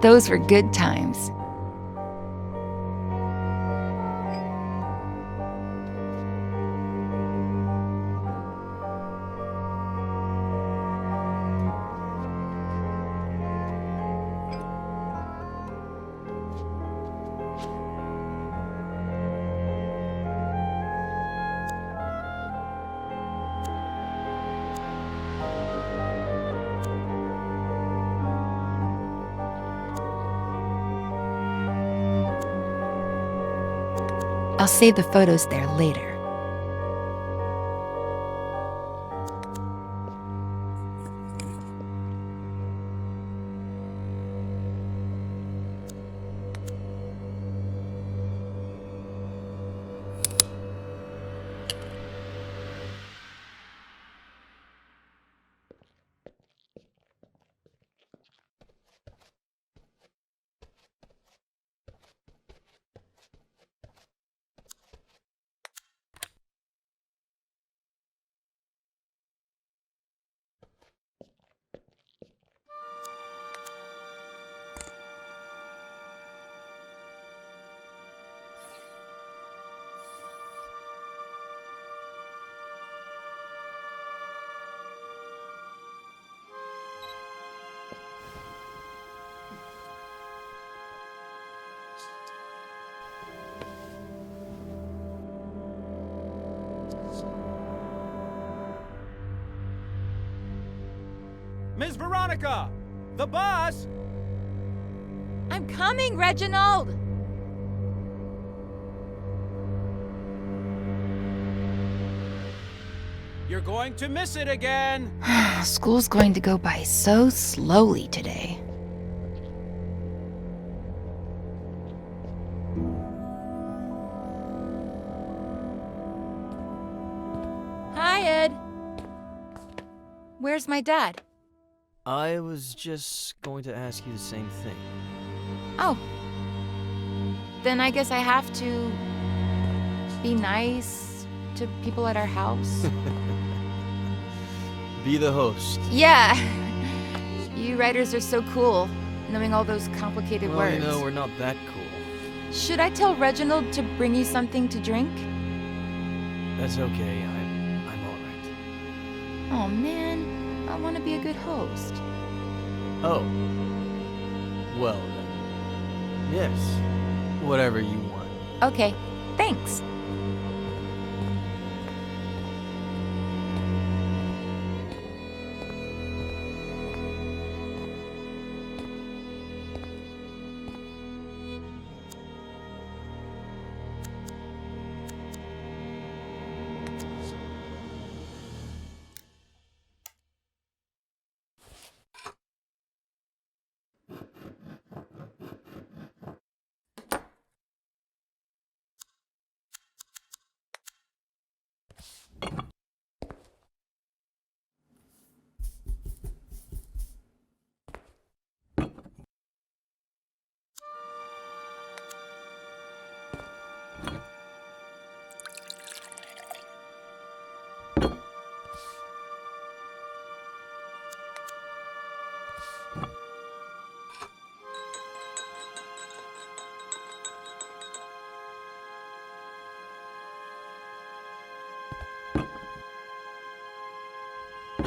Those were good times. I'll save the photos there later. Miss Veronica! The bus! I'm coming, Reginald! You're going to miss it again! School's going to go by so slowly today. Hi, Ed. Where's my dad? I was just going to ask you the same thing. Oh. Then I guess I have to be nice to people at our house. Be the host. Yeah. You writers are so cool, knowing all those complicated Well, words. you know, we're not that cool. Should I tell Reginald to bring you something to drink? That's okay. I'm all right. Oh man, I want to be a good host. Oh. Well then. Yes. Whatever you want. Okay, thanks.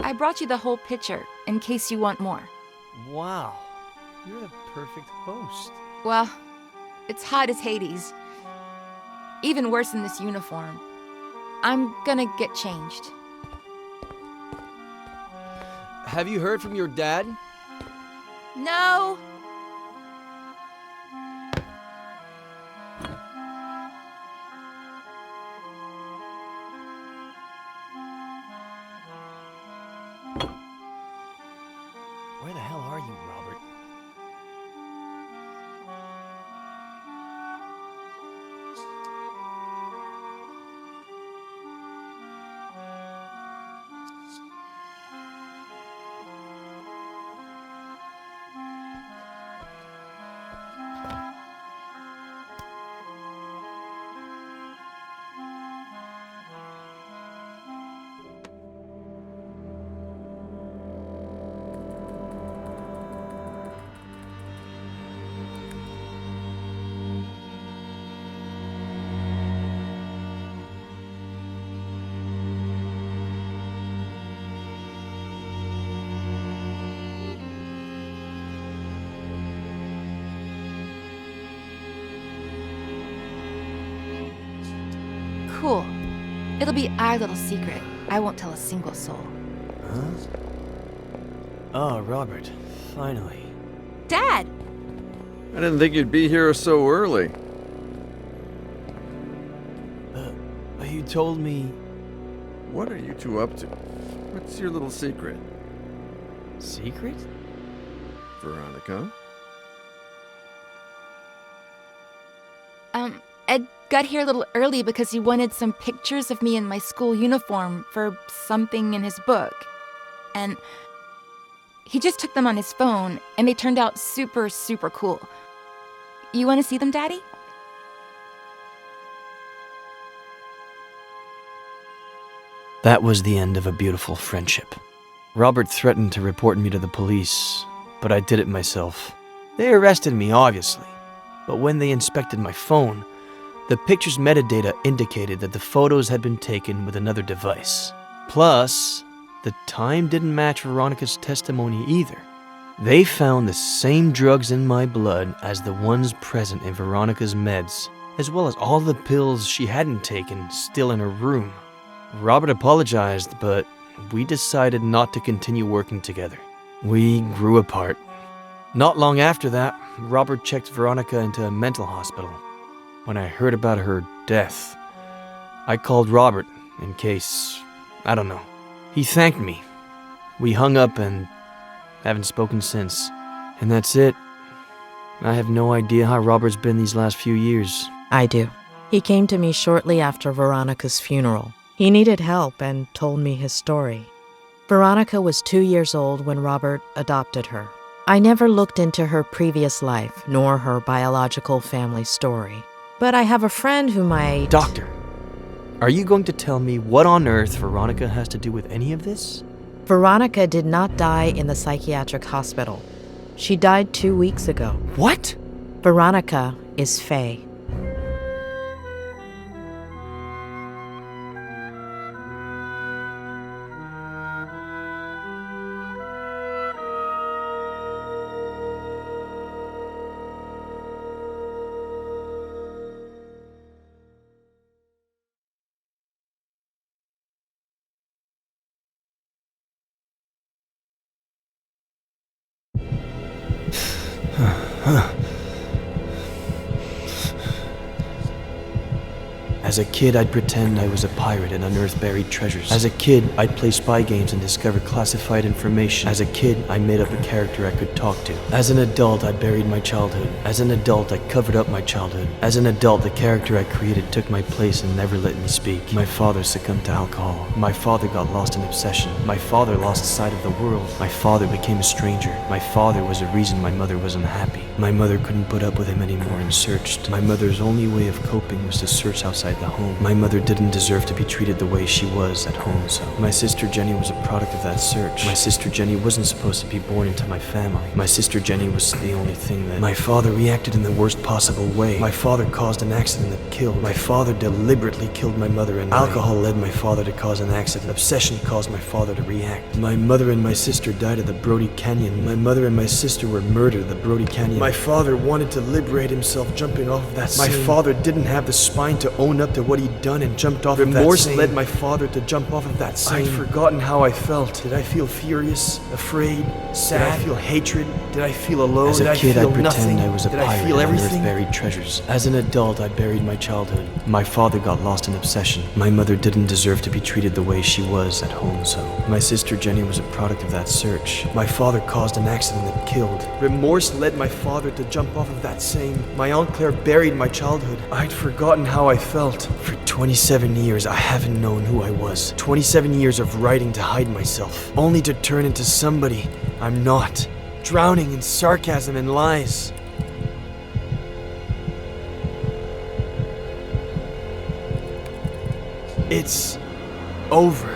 I brought you the whole picture, in case you want more. Wow. You're the perfect host. Well, it's hot as Hades. Even worse in this uniform. I'm gonna get changed. Have you heard from your dad? No! Where the hell are you, Robert? Cool. It'll be our little secret. I won't tell a single soul. Huh? Oh, Robert. Finally. Dad! I didn't think you'd be here so early. You told me... What are you two up to? What's your little secret? Secret? Veronica? Ed got here a little early because he wanted some pictures of me in my school uniform for something in his book. And he just took them on his phone, and they turned out super, super cool. You want to see them, Daddy? That was the end of a beautiful friendship. Robert threatened to report me to the police, but I did it myself. They arrested me, obviously, but when they inspected my phone, the picture's metadata indicated that the photos had been taken with another device. Plus, the time didn't match Veronica's testimony either. They found the same drugs in my blood as the ones present in Veronica's meds, as well as all the pills she hadn't taken still in her room. Robert apologized, but we decided not to continue working together. We grew apart. Not long after that, Robert checked Veronica into a mental hospital. When I heard about her death, I called Robert in case, I don't know. He thanked me. We hung up and haven't spoken since. And that's it. I have no idea how Robert's been these last few years. I do. He came to me shortly after Veronica's funeral. He needed help and told me his story. Veronica was 2 years old when Robert adopted her. I never looked into her previous life, nor her biological family story. But I have a friend who might... Doctor, are you going to tell me what on earth Veronica has to do with any of this? Veronica did not die in the psychiatric hospital. She died 2 weeks ago. What? Veronica is Faye. As a kid, I'd pretend I was a pirate and unearth buried treasures. As a kid, I'd play spy games and discover classified information. As a kid, I made up a character I could talk to. As an adult, I buried my childhood. As an adult, I covered up my childhood. As an adult, the character I created took my place and never let me speak. My father succumbed to alcohol. My father got lost in obsession. My father lost sight of the world. My father became a stranger. My father was the reason my mother was unhappy. My mother couldn't put up with him anymore and searched. My mother's only way of coping was to search outside the home. My mother didn't deserve to be treated the way she was at home, so my sister Jenny was a product of that search. My sister Jenny wasn't supposed to be born into my family. My sister Jenny was the only thing that... My father reacted in the worst possible way. My father caused an accident that killed. My father deliberately killed my mother, and alcohol led my father to cause an accident. Obsession caused my father to react. My mother and my sister died at the Brody Canyon. My mother and my sister were murdered at the Brody Canyon. My father wanted to liberate himself jumping off of that scene. My father didn't have the spine to own up to what he'd done and jumped off of that scene. Remorse led my father to jump off of that scene. I'd forgotten how I felt. Did I feel furious, afraid, sad? Did I feel hatred? Did I feel alone? As a kid, I'd pretend I was a pirate and unearthed buried treasures. As an adult, I buried my childhood. My father got lost in obsession. My mother didn't deserve to be treated the way she was at home, so my sister Jenny was a product of that search. My father caused an accident that killed. Remorse led my father to jump off of that scene. My Aunt Claire buried my childhood. I'd forgotten how I felt. For 27 years, I haven't known who I was. 27 years of writing to hide myself, only to turn into somebody I'm not, drowning in sarcasm and lies. It's over.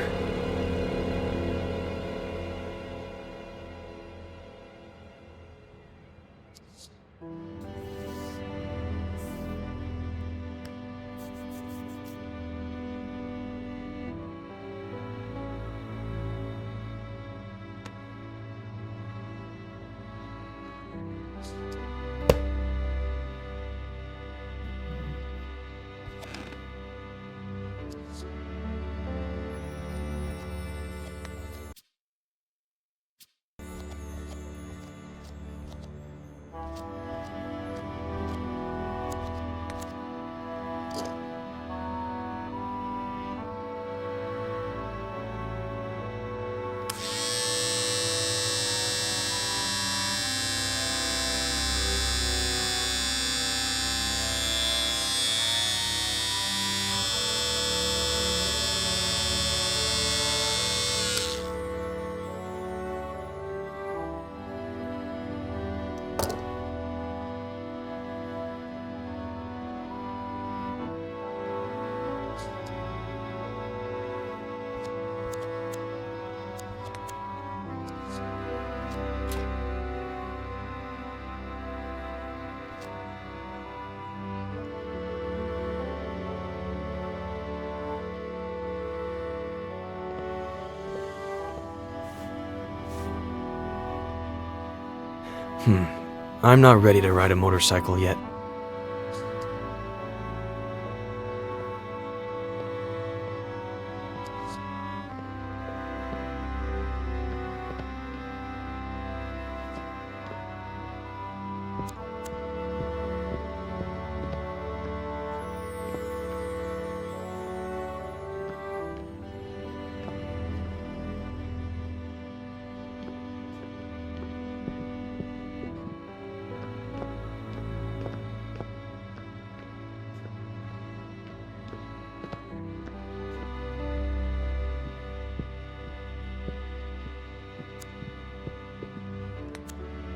I'm not ready to ride a motorcycle yet.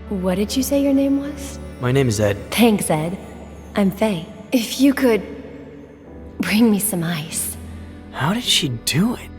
What did you say your name was? My name is Ed. Thanks, Ed. I'm Faye. If you could bring me some ice. How did she do it?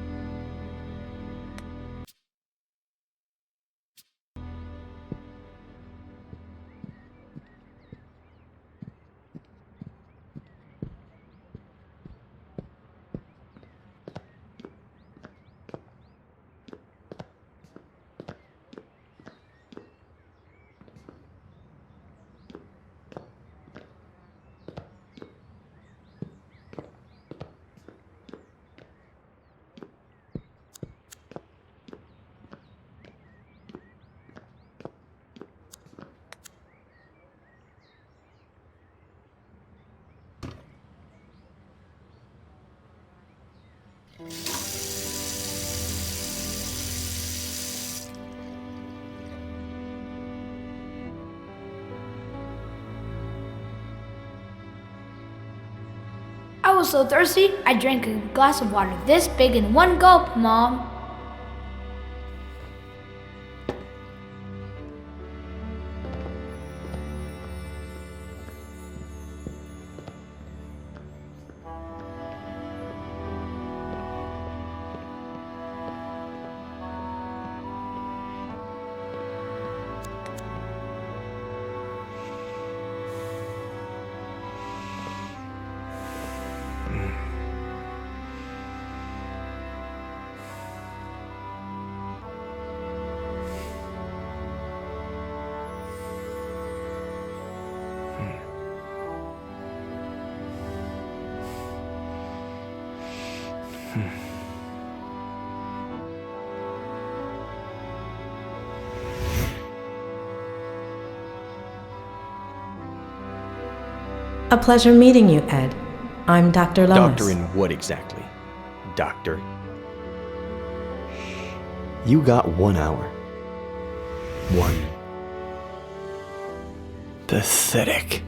I was so thirsty, I drank a glass of water this big in one gulp, Mom. A pleasure meeting you, Ed. I'm Dr. Lomas. Doctor in what exactly? Doctor? You got 1 hour. One. Pathetic.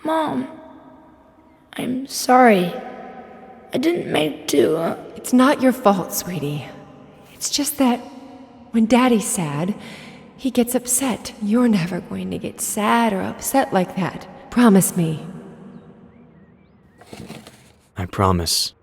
Mom, I'm sorry. I didn't mean to. It's not your fault, sweetie. It's just that when Daddy's sad, he gets upset. You're never going to get sad or upset like that. Promise me. I promise.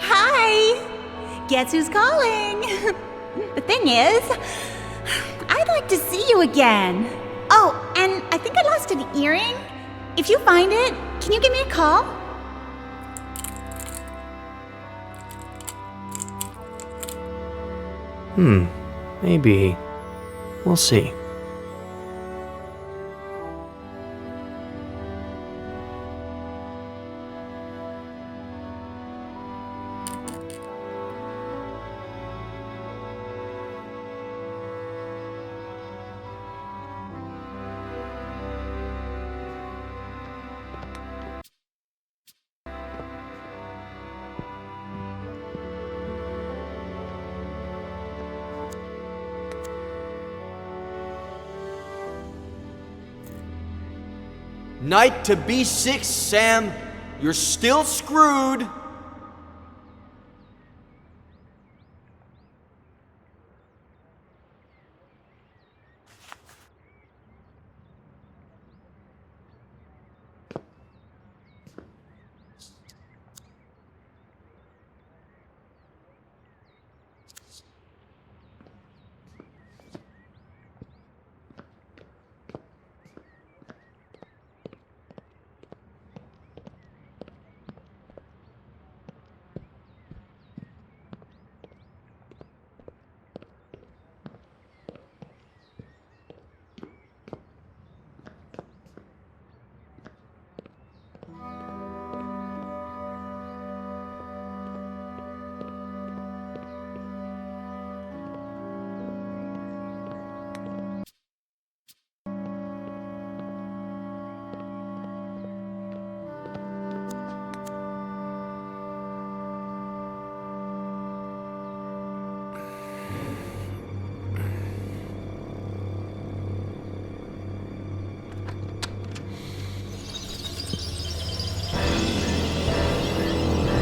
Hi! Guess who's calling? The thing is, I'd like to see you again. Oh, and I think I lost an earring. If you find it, can you give me a call? Maybe. We'll see. Knight to B6, Sam. You're still screwed.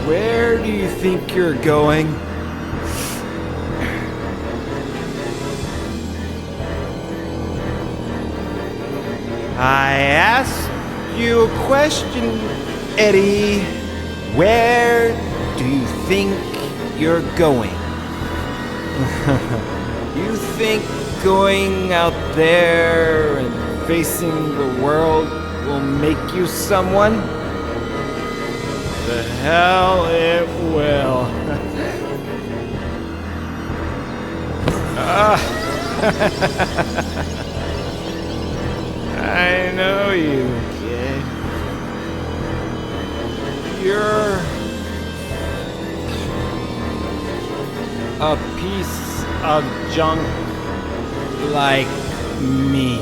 Where do you think you're going? I asked you a question, Eddie. Where do you think you're going? You think going out there and facing the world will make you someone? The hell it will. I know you, kid. You're a piece of junk like me.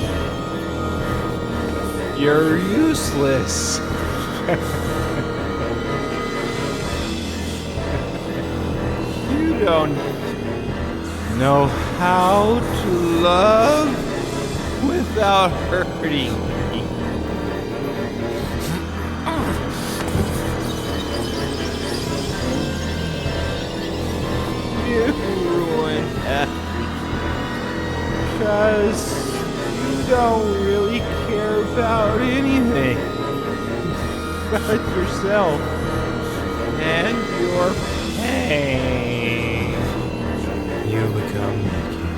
You're useless. You don't know how to love without hurting me. You ruin everything. 'Cause you don't really care about anything but yourself and your pain. You become me, kid.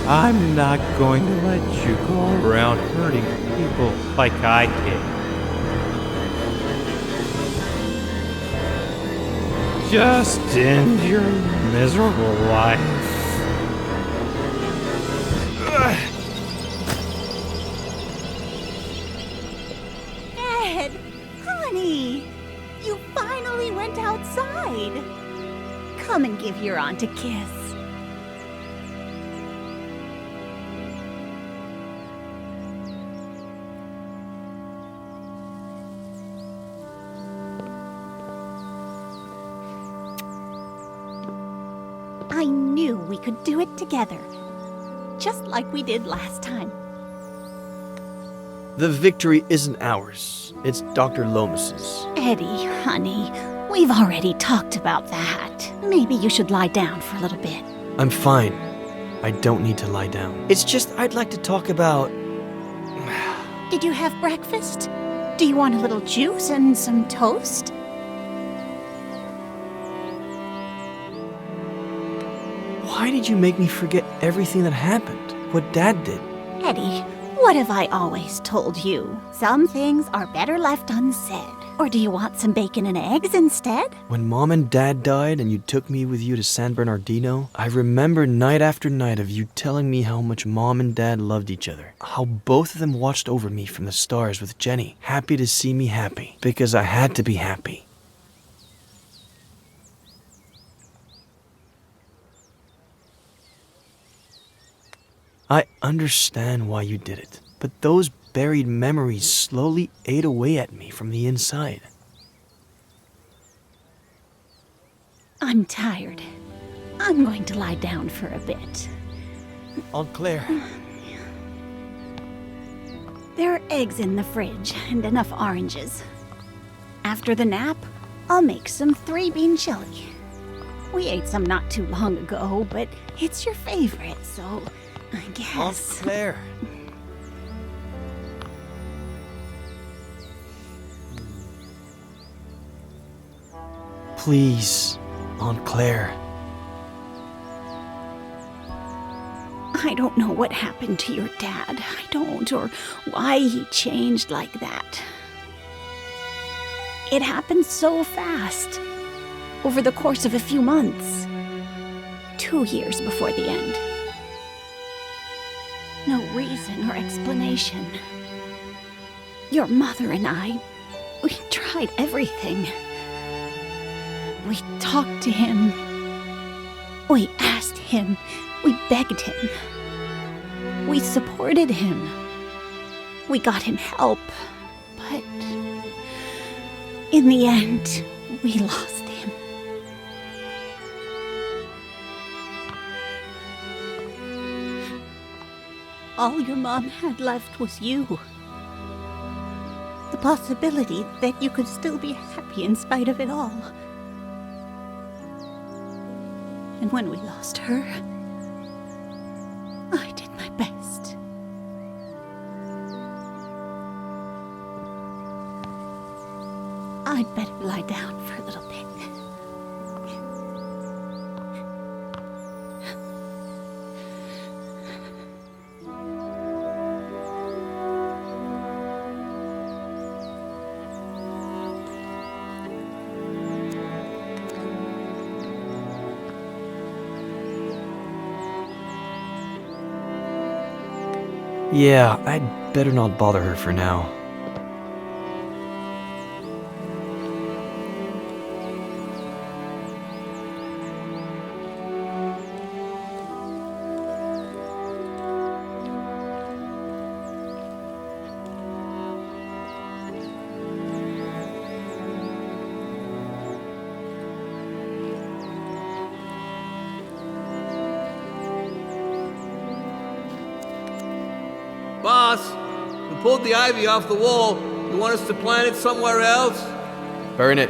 I'm not going to let you go around hurting people like I did. Just end your miserable life. Ed, honey, you finally went outside. Come and give your aunt a kiss. I knew we could do it together, just like we did last time. The victory isn't ours. It's Dr. Lomas's. Eddie, honey, we've already talked about that. Maybe you should lie down for a little bit. I'm fine. I don't need to lie down. It's just I'd like to talk about... Did you have breakfast? Do you want a little juice and some toast? Why did you make me forget everything that happened? What Dad did? Eddie, what have I always told you? Some things are better left unsaid. Or do you want some bacon and eggs instead? When Mom and Dad died and you took me with you to San Bernardino, I remember night after night of you telling me how much Mom and Dad loved each other. How both of them watched over me from the stars with Jenny, happy to see me happy, because I had to be happy. I understand why you did it, but those buried memories slowly ate away at me from the inside. I'm tired. I'm going to lie down for a bit. Aunt Claire. There are eggs in the fridge and enough oranges. After the nap, I'll make some 3-bean chili. We ate some not too long ago, but it's your favorite, so I guess... Aunt Claire. Please, Aunt Claire. I don't know what happened to your dad. I don't, or why he changed like that. It happened so fast. Over the course of a few months. 2 years before the end. No reason or explanation. Your mother and I, we tried everything. We talked to him. We asked him. We begged him. We supported him. We got him help. But in the end, we lost him. All your mom had left was you. The possibility that you could still be happy in spite of it all. And when we lost her, I did my best. I'd better lie down for a little bit. Yeah, I'd better not bother her for now. Boss, we pulled the ivy off the wall. You want us to plant it somewhere else? Burn it.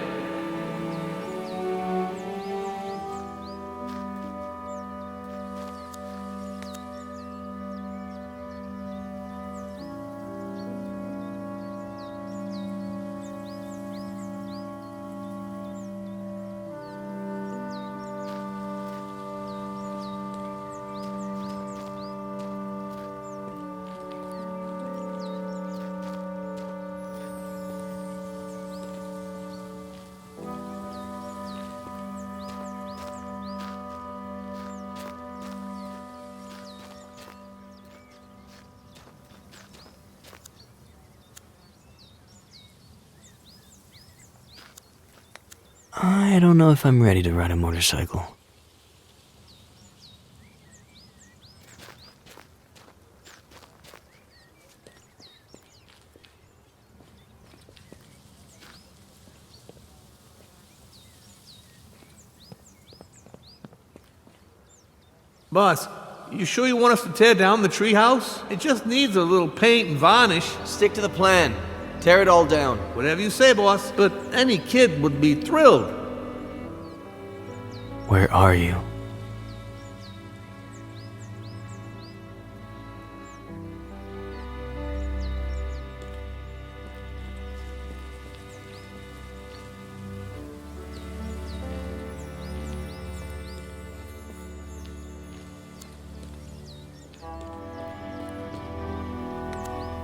I don't know if I'm ready to ride a motorcycle. Boss, you sure you want us to tear down the treehouse? It just needs a little paint and varnish. Stick to the plan. Tear it all down. Whatever you say, boss. But any kid would be thrilled. Where are you?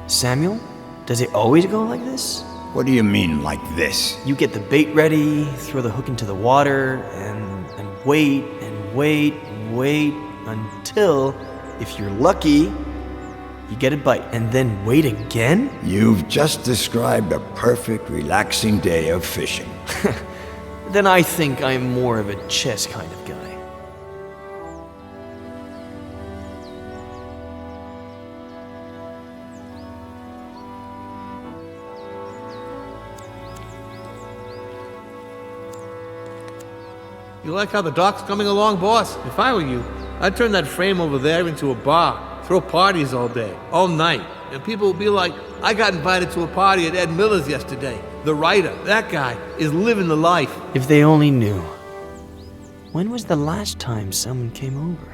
Samuel? Does it always go like this? What do you mean, like this? You get the bait ready, throw the hook into the water, and wait, and wait, and wait, until, if you're lucky, you get a bite. And then wait again? You've just described a perfect, relaxing day of fishing. Then I think I'm more of a chess kind of guy. You like how the dock's coming along, boss? If I were you, I'd turn that frame over there into a bar. Throw parties all day, all night. And people will be like, I got invited to a party at Ed Miller's yesterday. The writer, that guy, is living the life. If they only knew. When was the last time someone came over?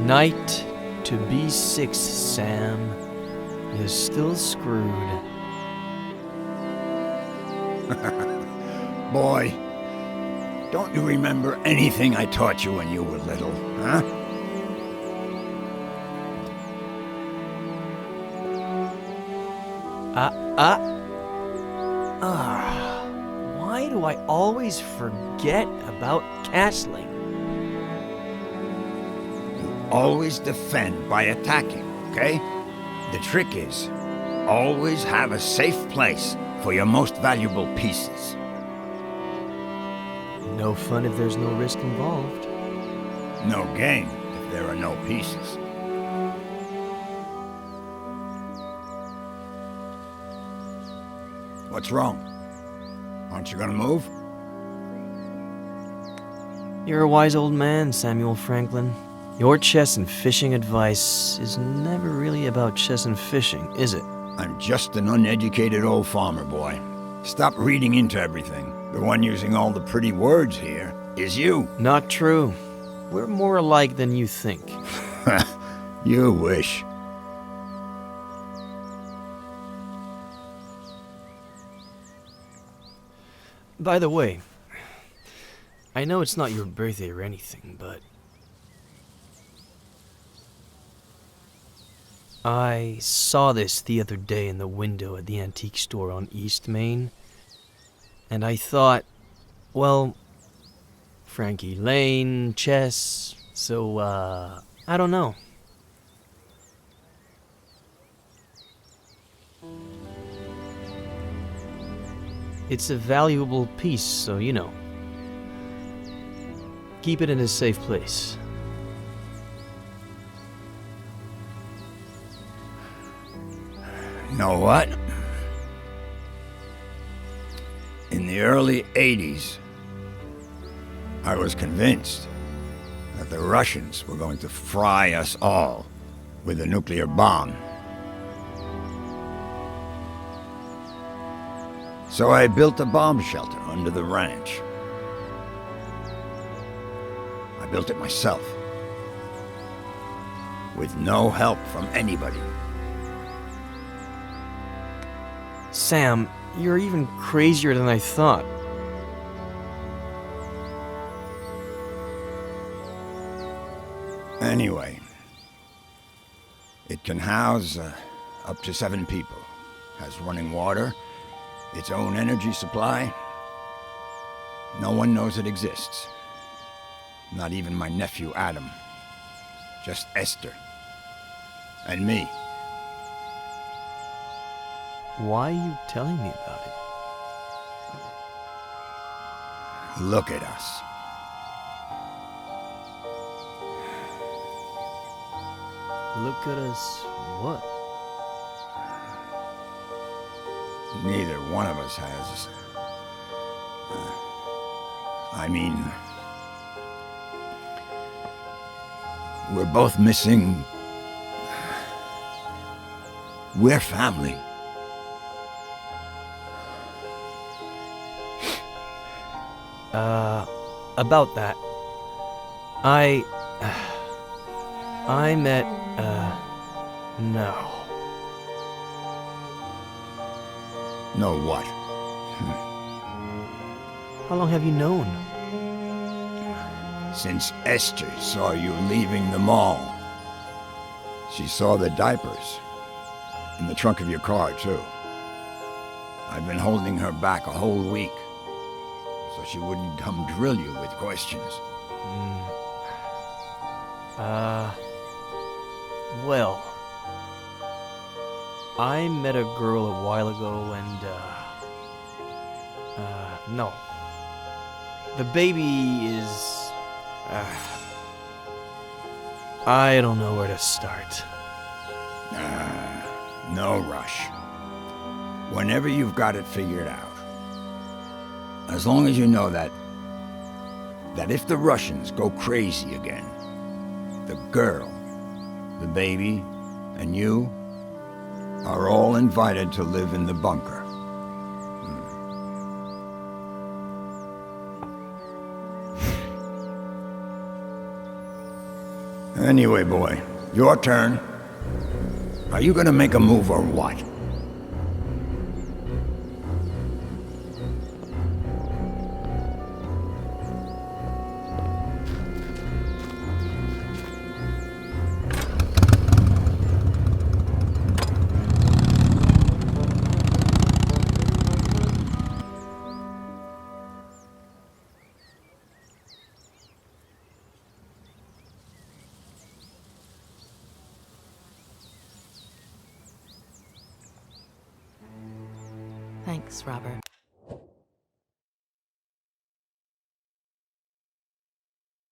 Knight to B6, Sam. You're still screwed. Boy, don't you remember anything I taught you when you were little, huh? Why do I always forget about castling? Always defend by attacking, okay? The trick is, always have a safe place for your most valuable pieces. No fun if there's no risk involved. No gain if there are no pieces. What's wrong? Aren't you gonna move? You're a wise old man, Samuel Franklin. Your chess and fishing advice is never really about chess and fishing, is it? I'm just an uneducated old farmer boy. Stop reading into everything. The one using all the pretty words here is you. Not true. We're more alike than you think. You wish. By the way, I know it's not your birthday or anything, but I saw this the other day in the window at the antique store on East Main, and I thought, well, Frankie Lane, chess, so, I don't know. It's a valuable piece, so you know. Keep it in a safe place. You know what? In the early 80s, I was convinced that the Russians were going to fry us all with a nuclear bomb. So I built a bomb shelter under the ranch. I built it myself, with no help from anybody. Sam, you're even crazier than I thought. Anyway, it can house up to 7 people, has running water, its own energy supply. No one knows it exists. Not even my nephew Adam. Just Esther. And me. Why are you telling me about it? Look at us. Look at us what? Neither one of us has. I mean, we're both missing. We're family. About that. I met, no. Know what? How long have you known? Since Esther saw you leaving the mall. She saw the diapers. In the trunk of your car, too. I've been holding her back a whole week, so she wouldn't come drill you with questions. Well, I met a girl a while ago and, no. The baby is, I don't know where to start. No rush. Whenever you've got it figured out. As long as you know that if the Russians go crazy again, the girl, the baby, and you are all invited to live in the bunker. Anyway, boy, your turn. Are you gonna make a move or what? Thanks, Robert.